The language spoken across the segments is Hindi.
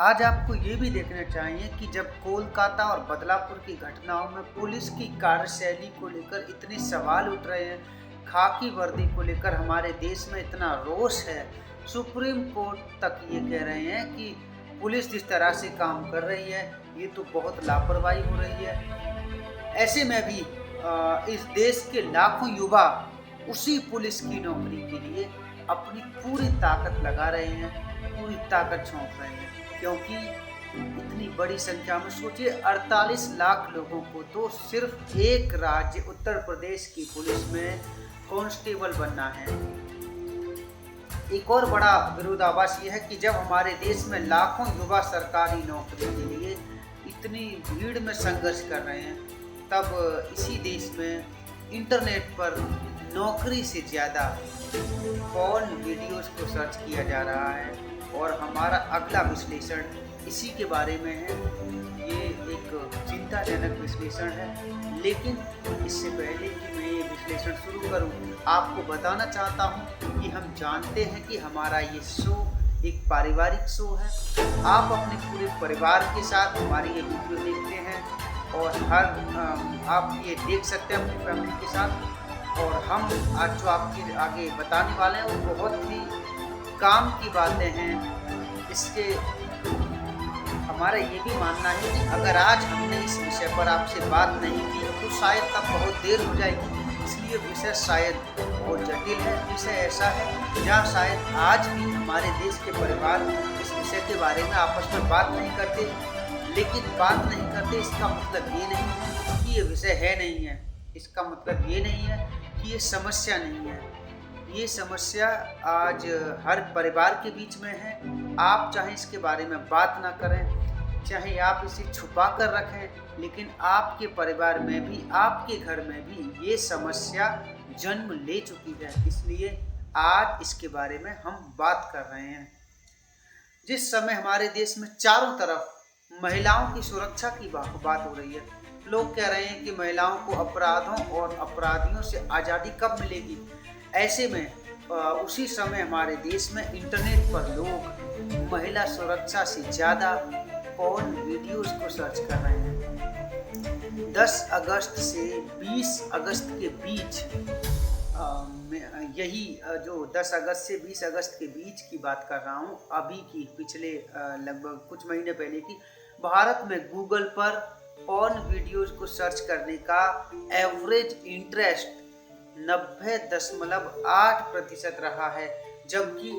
आज आपको ये भी देखना चाहिए कि जब कोलकाता और बदलापुर की घटनाओं में पुलिस की कार्यशैली को लेकर इतने सवाल उठ रहे हैं, खाकी वर्दी को लेकर हमारे देश में इतना रोष है, सुप्रीम कोर्ट तक ये कह रहे हैं कि पुलिस जिस तरह से काम कर रही है ये तो बहुत लापरवाही हो रही है। ऐसे में भी इस देश के लाखों युवा उसी पुलिस की नौकरी के लिए अपनी पूरी ताकत लगा रहे हैं, पूरी ताकत झोंक रहे हैं, क्योंकि इतनी बड़ी संख्या में सोचिए 48 लाख लोगों को तो सिर्फ एक राज्य उत्तर प्रदेश की पुलिस में कांस्टेबल बनना है। एक और बड़ा विरोधाभास ये है कि जब हमारे देश में लाखों युवा सरकारी नौकरी के लिए इतनी भीड़ में संघर्ष कर रहे हैं, तब इसी देश में इंटरनेट पर नौकरी से ज़्यादा पॉर्न वीडियोस को सर्च किया जा रहा है। और हमारा अगला विश्लेषण इसी के बारे में है। ये एक चिंताजनक विश्लेषण है, लेकिन इससे पहले कि मैं ये विश्लेषण शुरू करूं, आपको बताना चाहता हूं कि हम जानते हैं कि हमारा ये शो एक पारिवारिक शो है। आप अपने पूरे परिवार के साथ हमारी ये वीडियो देखते हैं और आप ये देख सकते हैं अपनी फैमिली के साथ। और हम आज जो आपके आगे बताने वाले हैं वो बहुत ही काम की बातें हैं। इसके हमारा ये भी मानना है कि अगर आज हमने इस विषय पर आपसे बात नहीं की तो शायद तब बहुत देर हो जाएगी। इसलिए विषय शायद बहुत जटिल है। विषय ऐसा है जहाँ शायद आज भी हमारे देश के परिवार इस विषय के बारे में आपस में बात नहीं करते। लेकिन बात नहीं करते इसका मतलब ये नहीं कि ये विषय है नहीं है, इसका मतलब ये नहीं है कि ये समस्या नहीं है। ये समस्या आज हर परिवार के बीच में है। आप चाहे इसके बारे में बात ना करें, चाहे आप इसे छुपा कर रखें, लेकिन आपके परिवार में भी, आपके घर में भी ये समस्या जन्म ले चुकी है। इसलिए आज इसके बारे में हम बात कर रहे हैं। जिस समय हमारे देश में चारों तरफ महिलाओं की सुरक्षा की बात हो रही है, लोग कह रहे हैं कि महिलाओं को अपराधों और अपराधियों से आज़ादी कब मिलेगी। ऐसे में उसी समय हमारे देश में इंटरनेट पर लोग महिला सुरक्षा से ज़्यादा पॉर्न वीडियोस को सर्च कर रहे हैं। 10 अगस्त से 20 अगस्त के बीच यही जो 10 अगस्त से 20 अगस्त के बीच की बात कर रहा हूँ, अभी की पिछले लगभग कुछ महीने पहले की, भारत में गूगल पर पॉर्न वीडियोस को सर्च करने का एवरेज इंटरेस्ट 90.8% रहा है, जबकि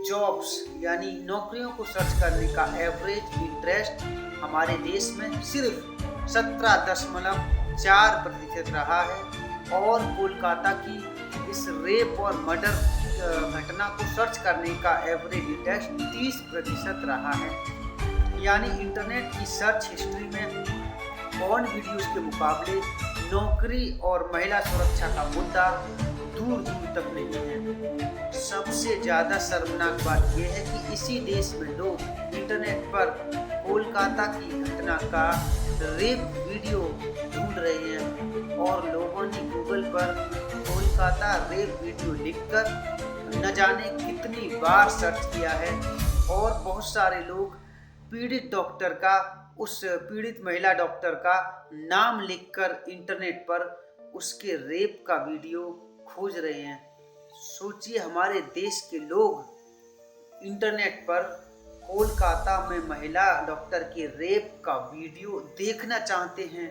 जॉब्स यानी नौकरियों को सर्च करने का एवरेज इंटरेस्ट हमारे देश में सिर्फ 17.4% रहा है। और कोलकाता की इस रेप और मर्डर घटना को सर्च करने का एवरेज इंटरेस्ट 30% रहा है। यानी इंटरनेट की सर्च हिस्ट्री में पॉर्न वीडियोस के मुकाबले नौकरी और महिला सुरक्षा का मुद्दा दूर दूर तक नहीं है। सबसे ज़्यादा शर्मनाक बात यह है कि इसी देश में लोग इंटरनेट पर कोलकाता की घटना का रेप वीडियो ढूंढ रहे हैं और लोगों ने गूगल पर कोलकाता रेप वीडियो लिखकर न जाने कितनी बार सर्च किया है। और बहुत सारे लोग पीड़ित डॉक्टर का, उस पीड़ित महिला डॉक्टर का नाम लिखकर इंटरनेट पर उसके रेप का वीडियो खोज रहे हैं। सोचिए हमारे देश के लोग इंटरनेट पर कोलकाता में महिला डॉक्टर के रेप का वीडियो देखना चाहते हैं,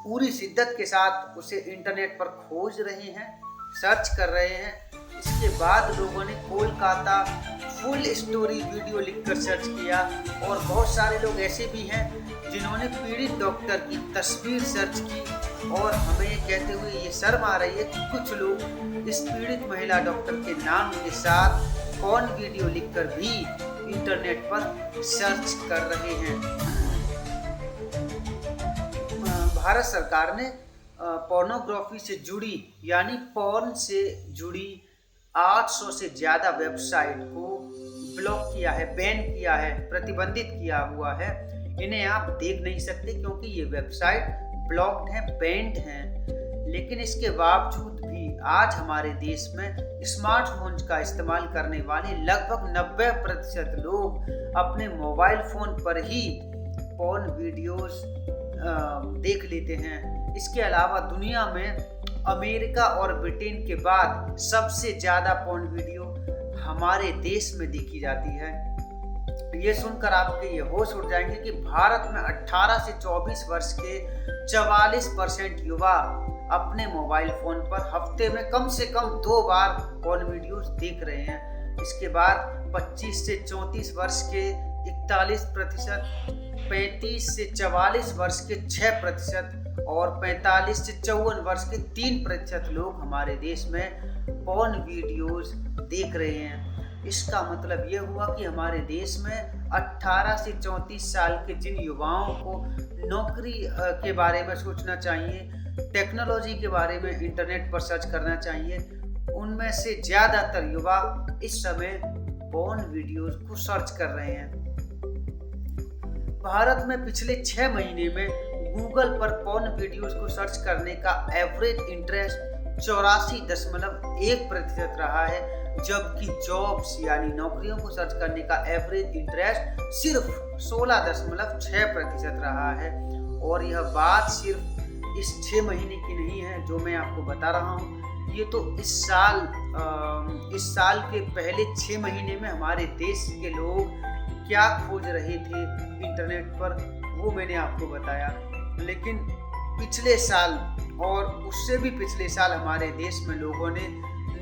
पूरी शिद्दत के साथ उसे इंटरनेट पर खोज रहे हैं, सर्च कर रहे हैं। इसके बाद लोगों ने कोलकाता फुल स्टोरी वीडियो लिखकर सर्च किया। और बहुत सारे लोग ऐसे भी हैं जिन्होंने पीड़ित डॉक्टर की तस्वीर सर्च की। और हमें कहते हुए ये शर्म आ रही है कि कुछ लोग इस पीड़ित महिला डॉक्टर के नाम के साथ पॉर्न वीडियो लिखकर भी इंटरनेट पर सर्च कर रहे हैं। भारत सरकार ने पोर्नोग्राफी से जुड़ी यानी पॉर्न से जुड़ी 800 से ज़्यादा वेबसाइट को ब्लॉक किया है, बैन किया है, प्रतिबंधित किया हुआ है। इन्हें आप देख नहीं सकते क्योंकि ये वेबसाइट ब्लॉक्ड हैं, बैन्ड हैं। लेकिन इसके बावजूद भी आज हमारे देश में स्मार्टफोन का इस्तेमाल करने वाले लगभग 90% लोग अपने मोबाइल फोन पर ही पोर्न वीडियोस देख लेते हैं। इसके अलावा दुनिया में अमेरिका और ब्रिटेन के बाद सबसे ज़्यादा पोर्न वीडियो हमारे देश में देखी जाती है। ये सुनकर आपके ये होश उड़ जाएंगे कि भारत में 18 से 24 वर्ष के 44% युवा अपने मोबाइल फोन पर हफ्ते में कम से कम 2 बार पोर्न वीडियोस देख रहे हैं। इसके बाद 25 से 34 वर्ष के 41%, 35 से 44 वर्ष के 6% और 45 से 54 वर्ष के 3% लोग हमारे देश में पोर्न वीडियोस देख रहे हैं। इसका मतलब यह हुआ कि हमारे देश में 18 से 34 साल के जिन युवाओं को नौकरी के बारे में सोचना चाहिए, टेक्नोलॉजी के बारे में इंटरनेट पर सर्च करना चाहिए, उनमें से ज़्यादातर युवा इस समय पोर्न वीडियोस को सर्च कर रहे हैं। भारत में पिछले 6 महीने में गूगल पर पोर्न वीडियोस को सर्च करने का एवरेज इंटरेस्ट 84.1% रहा है, जबकि जॉब्स यानी नौकरियों को सर्च करने का एवरेज इंटरेस्ट सिर्फ 16.6% रहा है। और यह बात सिर्फ इस 6 महीने की नहीं है जो मैं आपको बता रहा हूँ, ये तो इस साल के पहले 6 महीने में हमारे देश के लोग क्या खोज रहे थे इंटरनेट पर वो मैंने आपको बताया। लेकिन पिछले साल और उससे भी पिछले साल हमारे देश में लोगों ने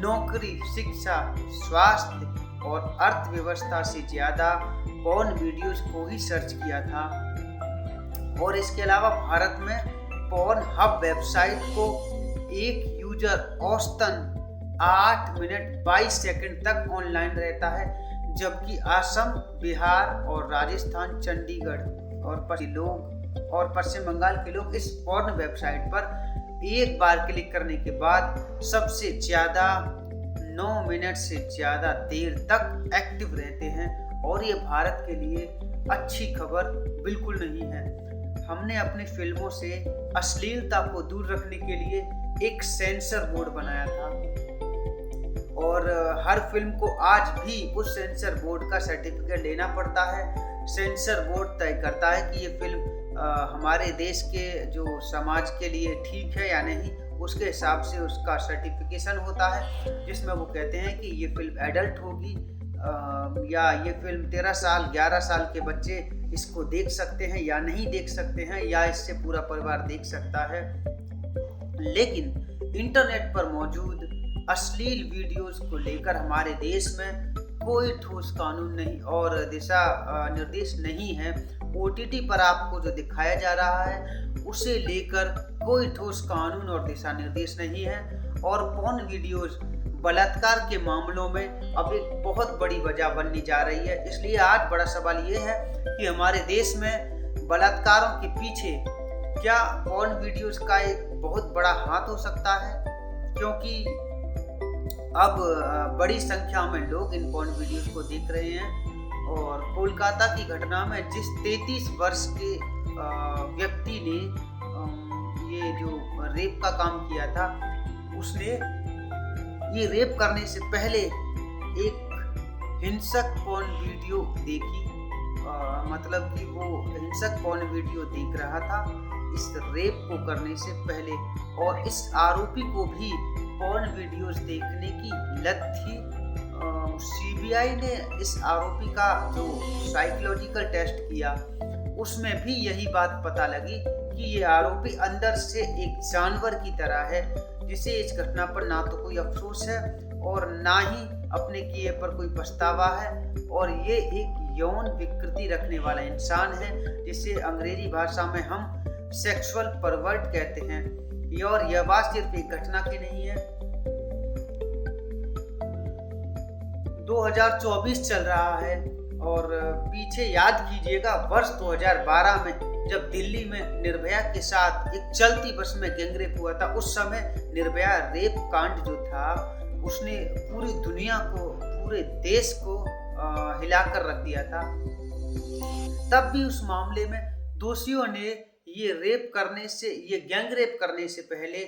नौकरी, शिक्षा, स्वास्थ्य और अर्थव्यवस्था से ज़्यादा पोर्न वीडियोस को ही सर्च किया था। और इसके अलावा भारत में पोर्न हब वेबसाइट को एक यूजर औसतन 8 मिनट 22 सेकंड तक ऑनलाइन रहता है, जबकि असम, बिहार और राजस्थान, चंडीगढ़ और पश्चिम बंगाल के लोग इस पोर्न वेबसाइट पर एक बार क्लिक करने के बाद सबसे ज़्यादा 9 मिनट से ज़्यादा देर तक एक्टिव रहते हैं। और ये भारत के लिए अच्छी खबर बिल्कुल नहीं है। हमने अपनी फिल्मों से अश्लीलता को दूर रखने के लिए एक सेंसर बोर्ड बनाया था और हर फिल्म को आज भी उस सेंसर बोर्ड का सर्टिफिकेट लेना पड़ता है। सेंसर बोर्ड तय करता है कि ये फिल्म हमारे देश के जो समाज के लिए ठीक है या नहीं, उसके हिसाब से उसका सर्टिफिकेशन होता है, जिसमें वो कहते हैं कि ये फिल्म एडल्ट होगी या ये फिल्म 13 साल 11 साल के बच्चे इसको देख सकते हैं या नहीं देख सकते हैं, या इससे पूरा परिवार देख सकता है। लेकिन इंटरनेट पर मौजूद अश्लील वीडियोस को लेकर हमारे देश में कोई ठोस कानून नहीं और दिशा निर्देश नहीं है। OTT पर आपको जो दिखाया जा रहा है उसे लेकर कोई ठोस कानून और दिशा निर्देश नहीं है। और पोर्न वीडियोस बलात्कार के मामलों में अब एक बहुत बड़ी वजह बनने जा रही है। इसलिए आज बड़ा सवाल ये है कि हमारे देश में बलात्कारों के पीछे क्या पोर्न वीडियोस का एक बहुत बड़ा हाथ हो सकता है, क्योंकि अब बड़ी संख्या में लोग इन पोर्न वीडियोस को देख रहे हैं। और कोलकाता की घटना में जिस 33 वर्ष के व्यक्ति ने ये जो रेप का काम किया था, उसने ये रेप करने से पहले एक हिंसक पोर्न वीडियो देखी, मतलब कि वो हिंसक पोर्न वीडियो देख रहा था इस रेप को करने से पहले। और इस आरोपी को भी पोर्न वीडियोस देखने की लत थी। CBI ने इस आरोपी का जो साइकोलॉजिकल टेस्ट किया उसमें भी यही बात पता लगी कि ये आरोपी अंदर से एक जानवर की तरह है, जिसे इस घटना पर ना तो कोई अफसोस है और ना ही अपने किए पर कोई पछतावा है। और ये एक यौन विकृति रखने वाला इंसान है, जिसे अंग्रेजी भाषा में हम सेक्सुअल परवर्ट कहते हैं। और यह बात सिर्फ एक घटना की नहीं है। 2024 चल रहा है और पीछे याद कीजिएगा वर्ष 2012 में जब दिल्ली में निर्भया के साथ एक चलती बस में गैंगरेप हुआ था। उस समय निर्भया रेप कांड जो था उसने पूरी दुनिया को, पूरे देश को हिलाकर रख दिया था। तब भी उस मामले में दोषियों ने ये गैंगरेप करने से पहले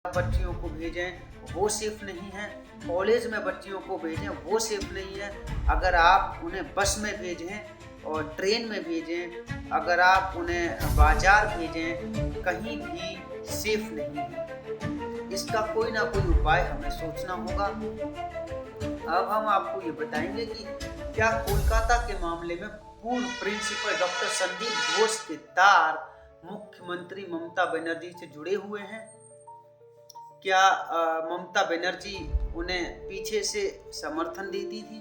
बच्चियों को भेजें वो सेफ नहीं है, कॉलेज में बच्चियों को भेजें वो सेफ नहीं है। अगर आप उन्हें बस में भेजें और ट्रेन में भेजें, अगर आप उन्हें बाजार भेजें, कहीं भी सेफ नहीं है। इसका कोई ना कोई उपाय हमें सोचना होगा। अब हम आपको ये बताएंगे कि क्या कोलकाता के मामले में पूर्व प्रिंसिपल डॉक्टर संदीप घोष के तार मुख्यमंत्री ममता बनर्जी से जुड़े हुए हैं। क्या ममता बनर्जी उन्हें पीछे से समर्थन देती थी?